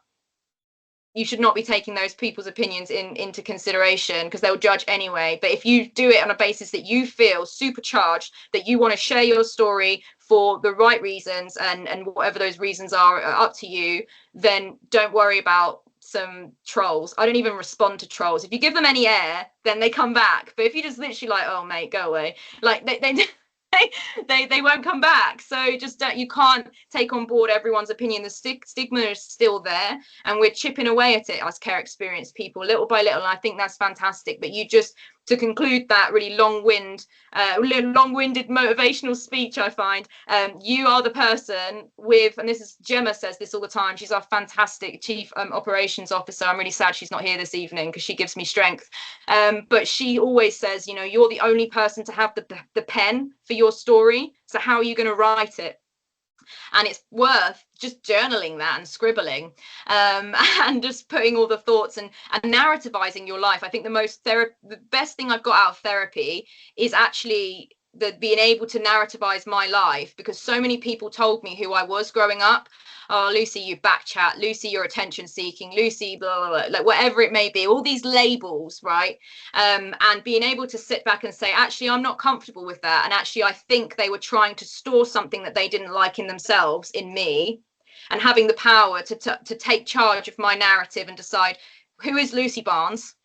S1: you should not be taking those people's opinions into consideration, because they'll judge anyway. But if you do it on a basis that you feel supercharged, that you want to share your story for the right reasons, and whatever those reasons are up to you, then don't worry about some trolls. I don't even respond to trolls. If you give them any air, then they come back. But if you just literally like, oh mate, go away, like they won't come back. So just you can't take on board everyone's opinion. The stigma is still there, and we're chipping away at it as care experience people, little by little, and I think that's fantastic. But you just, to conclude that really long-winded motivational speech, I find, you are the person with, and this is, Gemma says this all the time, she's our fantastic chief operations officer. I'm really sad she's not here this evening, because she gives me strength, but she always says, you know, you're the only person to have the pen for your story, so how are you going to write it? And it's worth just journaling that and scribbling, and just putting all the thoughts and narrativizing your life. I think the best thing I've got out of therapy is actually being able to narrativize my life, because so many people told me who I was growing up. Oh, Lucy, you backchat. Lucy, you're attention seeking. Lucy, blah, blah, blah, like whatever it may be, all these labels, right? And being able to sit back and say, actually, I'm not comfortable with that. And actually, I think they were trying to store something that they didn't like in themselves in me, and having the power to take charge of my narrative and decide, who is Lucy Barnes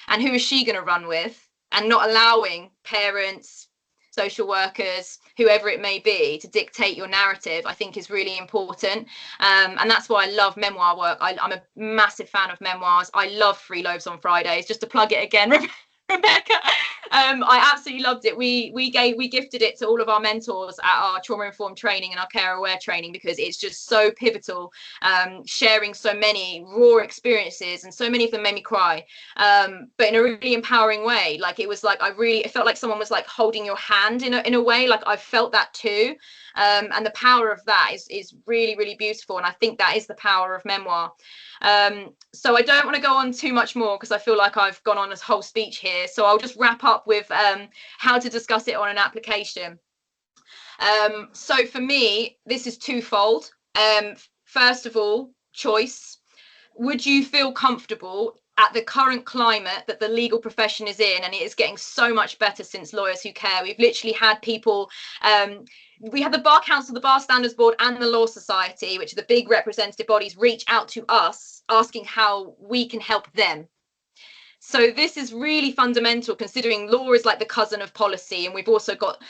S1: and who is she going to run with, and not allowing parents, social workers, whoever it may be, to dictate your narrative, I think is really important. And that's why I love memoir work. I'm a massive fan of memoirs. I love Free Loaves on Fridays, just to plug it again, Rebecca. I absolutely loved it. We gifted it to all of our mentors at our trauma informed training and our care aware training, because it's just so pivotal, sharing so many raw experiences, and so many of them made me cry, but in a really empowering way. Like it was like, it felt like someone was like holding your hand in a way. Like I felt that too, and the power of that is really, really beautiful, and I think that is the power of memoir. So I don't want to go on too much more, because I feel like I've gone on a whole speech here, so I'll just wrap up with how to discuss it on an application. So for me, this is twofold. First of all, choice. Would you feel comfortable at the current climate that the legal profession is in? And it is getting so much better since Lawyers Who Care. We've literally had people, we had the Bar Council, the Bar Standards Board, and the Law Society, which are the big representative bodies, reach out to us asking how we can help them. So this is really fundamental, considering law is like the cousin of policy, and we've also got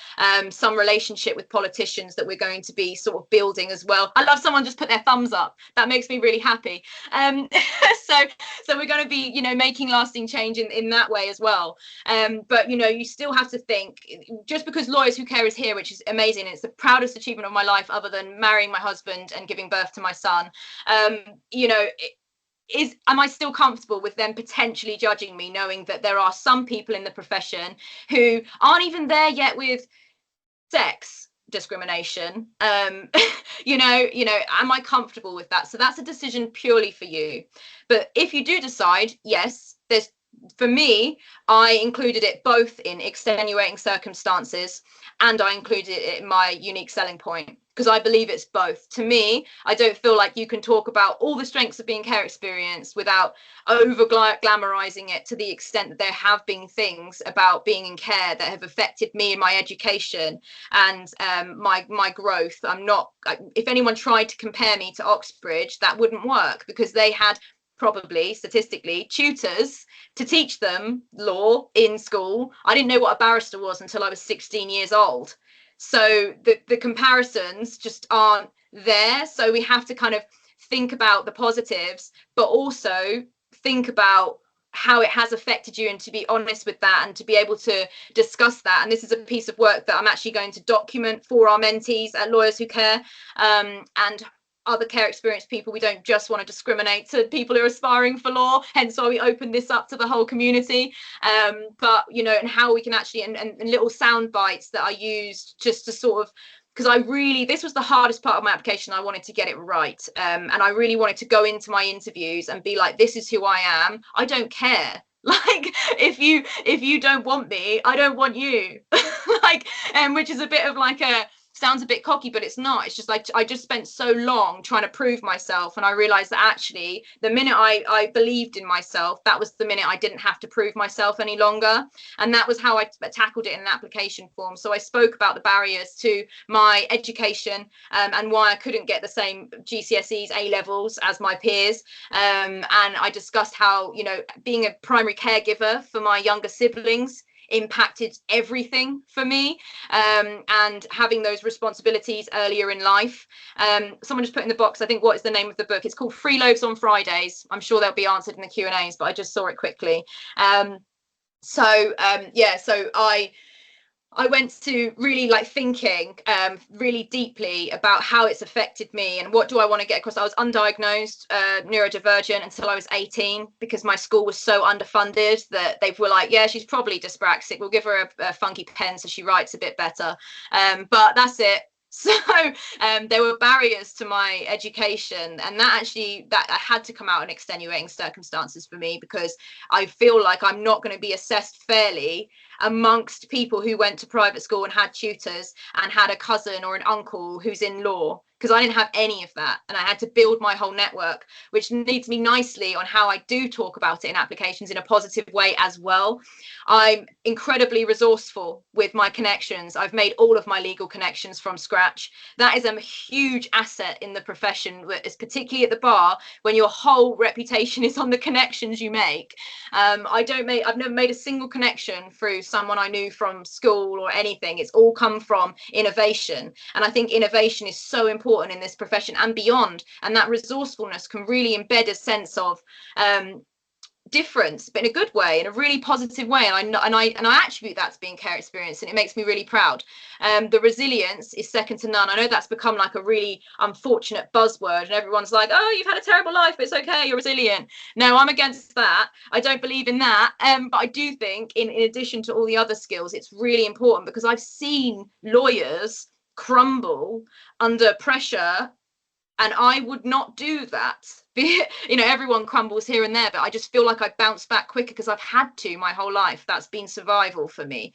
S1: some relationship with politicians that we're going to be sort of building as well. I love someone just put their thumbs up. That makes me really happy. So we're going to be, you know, making lasting change in that way as well. But, you know, you still have to think, just because Lawyers Who Care is here, which is amazing, it's the proudest achievement of my life other than marrying my husband and giving birth to my son, you know, am I still comfortable with them potentially judging me, knowing that there are some people in the profession who aren't even there yet with sex discrimination? you know, am I comfortable with that? So that's a decision purely for you. But if you do decide, yes, for me, I included it both in extenuating circumstances, and I included it in my unique selling point, because I believe it's both. To me, I don't feel like you can talk about all the strengths of being care experienced without over glamorizing it to the extent that there have been things about being in care that have affected me in my education and my growth. I'm not, if anyone tried to compare me to Oxbridge, that wouldn't work, because they had probably statistically, tutors to teach them law in school. I didn't know what a barrister was until I was 16 years old. So the comparisons just aren't there. So we have to kind of think about the positives, but also think about how it has affected you, and to be honest with that, and to be able to discuss that. And this is a piece of work that I'm actually going to document for our mentees at Lawyers Who Care, and other care experienced people. We don't just want to discriminate to people who are aspiring for law, hence why we open this up to the whole community. But you know, and how we can actually, and little sound bites that are used just to sort of, because this was the hardest part of my application. I wanted to get it right, and I really wanted to go into my interviews and be like, this is who I am. I don't care. Like, if you don't want me, I don't want you. Like, which is a bit of like sounds a bit cocky, but it's not. It's just like, I just spent so long trying to prove myself, and I realized that actually the minute I believed in myself, that was the minute I didn't have to prove myself any longer. And that was how I tackled it in an application form. So I spoke about the barriers to my education, and why I couldn't get the same GCSEs, A levels as my peers, and I discussed how, you know, being a primary caregiver for my younger siblings impacted everything for me, and having those responsibilities earlier in life. Someone just put in the box, I think, what is the name of the book? It's called Free Loaves on Fridays. I'm sure they'll be answered in the Q&As, but I just saw it quickly. So I went to really like thinking really deeply about how it's affected me and what do I want to get across. I was undiagnosed neurodivergent until I was 18, because my school was so underfunded that they were like, yeah, she's probably dyspraxic, we'll give her a funky pen so she writes a bit better, but that's it. So there were barriers to my education, and that I had to come out in extenuating circumstances for me, because I feel like I'm not going to be assessed fairly amongst people who went to private school and had tutors and had a cousin or an uncle who's in law, because I didn't have any of that, and I had to build my whole network, which leads me nicely on how I do talk about it in applications in a positive way as well. I'm incredibly resourceful with my connections. I've made all of my legal connections from scratch. That is a huge asset in the profession, particularly at the bar, when your whole reputation is on the connections you make. I've never made a single connection through someone I knew from school or anything. It's all come from innovation, and I think innovation is so important in this profession and beyond, and that resourcefulness can really embed a sense of difference, but in a good way, in a really positive way, and I attribute that to being care experience, and it makes me really proud. The resilience is second to none. I know that's become like a really unfortunate buzzword, and everyone's like, oh, you've had a terrible life, but it's okay, you're resilient. No, I'm against that. I don't believe in that, but I do think in addition to all the other skills, it's really important, because I've seen lawyers crumble under pressure, and I would not do that. You know, everyone crumbles here and there, but I just feel like I bounce back quicker because I've had to my whole life. That's been survival for me.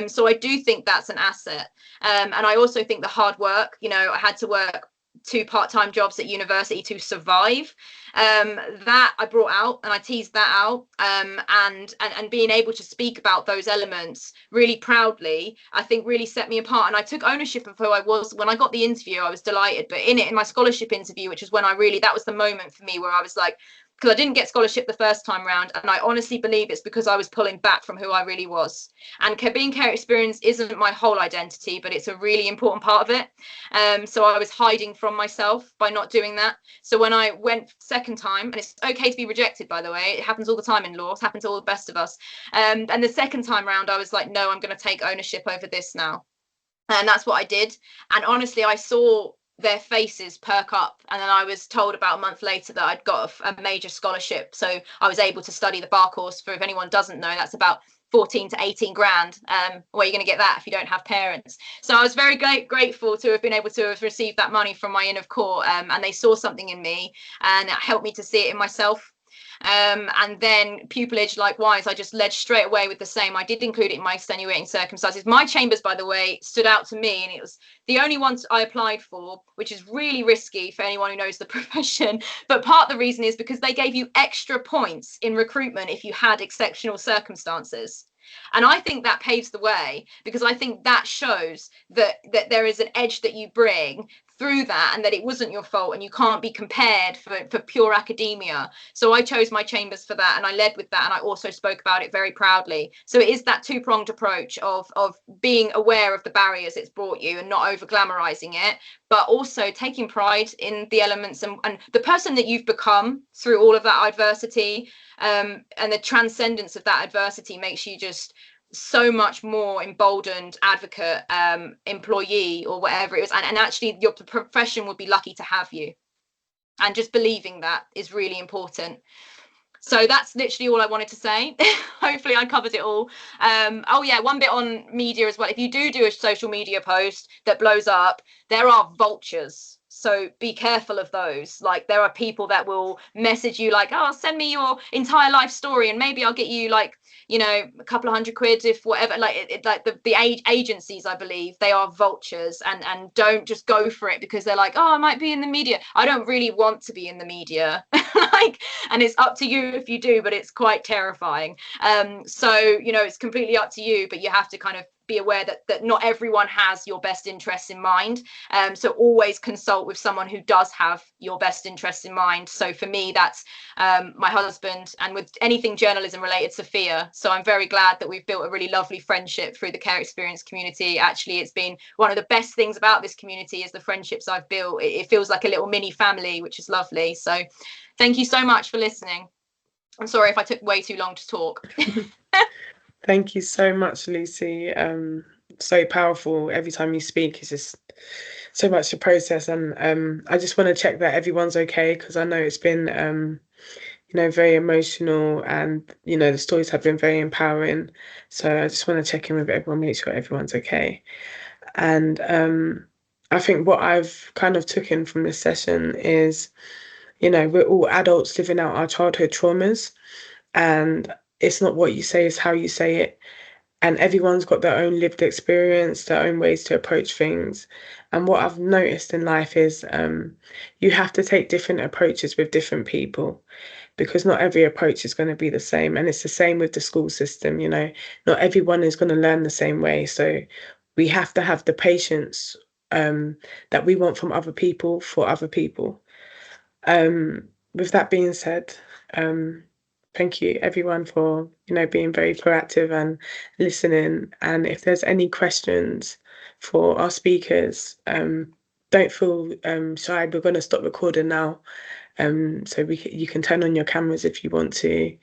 S1: So I do think that's an asset. And I also think the hard work, you know, I had to work 2 part-time jobs at university to survive. That I brought out, and I teased that out, and being able to speak about those elements really proudly, I think really set me apart. And I took ownership of who I was. When I got the interview, I was delighted, but in my scholarship interview, which was when that was the moment for me where I was like, because I didn't get scholarship the first time round, and I honestly believe it's because I was pulling back from who I really was. And being care experience isn't my whole identity, but it's a really important part of it. So I was hiding from myself by not doing that. So when I went second time, and it's okay to be rejected, by the way, it happens all the time in law, it happens to all the best of us. And the second time round, I was like, no, I'm going to take ownership over this now. And that's what I did. And honestly, I saw their faces perk up, and then I was told about a month later that I'd got a major scholarship, so I was able to study the bar course. For if anyone doesn't know, that's about 14 to 18 grand. Where are you going to get that if you don't have parents? So I was very grateful to have been able to have received that money from my Inn of Court, and they saw something in me, and it helped me to see it in myself. And then pupillage, likewise, I just led straight away with the same. I did include it in my extenuating circumstances. My chambers, by the way, stood out to me, and it was the only ones I applied for, which is really risky for anyone who knows the profession. But part of the reason is because they gave you extra points in recruitment if you had exceptional circumstances. And I think that paves the way, because I think that shows that there is an edge that you bring through that, and that it wasn't your fault, and you can't be compared for pure academia. So I chose my chambers for that, and I led with that, and I also spoke about it very proudly. So it is that two-pronged approach of being aware of the barriers it's brought you and not over glamorizing it, but also taking pride in the elements and the person that you've become through all of that adversity, and the transcendence of that adversity makes you just so much more emboldened advocate, employee, or whatever it was, and actually your profession would be lucky to have you, and just believing that is really important. So that's literally all I wanted to say. Hopefully I covered it all. Oh yeah, one bit on media as well. If you do a social media post that blows up, there are vultures. So be careful of those. Like, there are people that will message you like, oh, send me your entire life story and maybe I'll get you, like, you know, a couple of £100 if whatever. Like, like the agencies, I believe, they are vultures, and don't just go for it because they're like, oh, I might be in the media. I don't really want to be in the media. Like, and it's up to you if you do, but it's quite terrifying. So, you know, it's completely up to you, but you have to kind of be aware that not everyone has your best interests in mind. So always consult with someone who does have your best interests in mind. So for me, that's my husband, and with anything journalism related, Sophia. So I'm very glad that we've built a really lovely friendship through the Care Experience community. Actually, it's been one of the best things about this community is the friendships I've built. It feels like a little mini family, which is lovely. So thank you so much for listening. I'm sorry if I took way too long to talk.
S2: Thank you so much, Lucy. So powerful. Every time you speak, it's just so much to process. And I just want to check that everyone's okay, because I know it's been, you know, very emotional, and, you know, the stories have been very empowering. So I just want to check in with everyone, make sure everyone's okay. And I think what I've kind of taken from this session is, you know, we're all adults living out our childhood traumas, and it's not what you say, it's how you say it. And everyone's got their own lived experience, their own ways to approach things. And what I've noticed in life is you have to take different approaches with different people, because not every approach is going to be the same. And it's the same with the school system, you know, not everyone is going to learn the same way. So we have to have the patience that we want from other people for other people. With that being said, thank you everyone for, you know, being very proactive and listening. And if there's any questions for our speakers, don't feel shy. We're going to stop recording now. So you can turn on your cameras if you want to.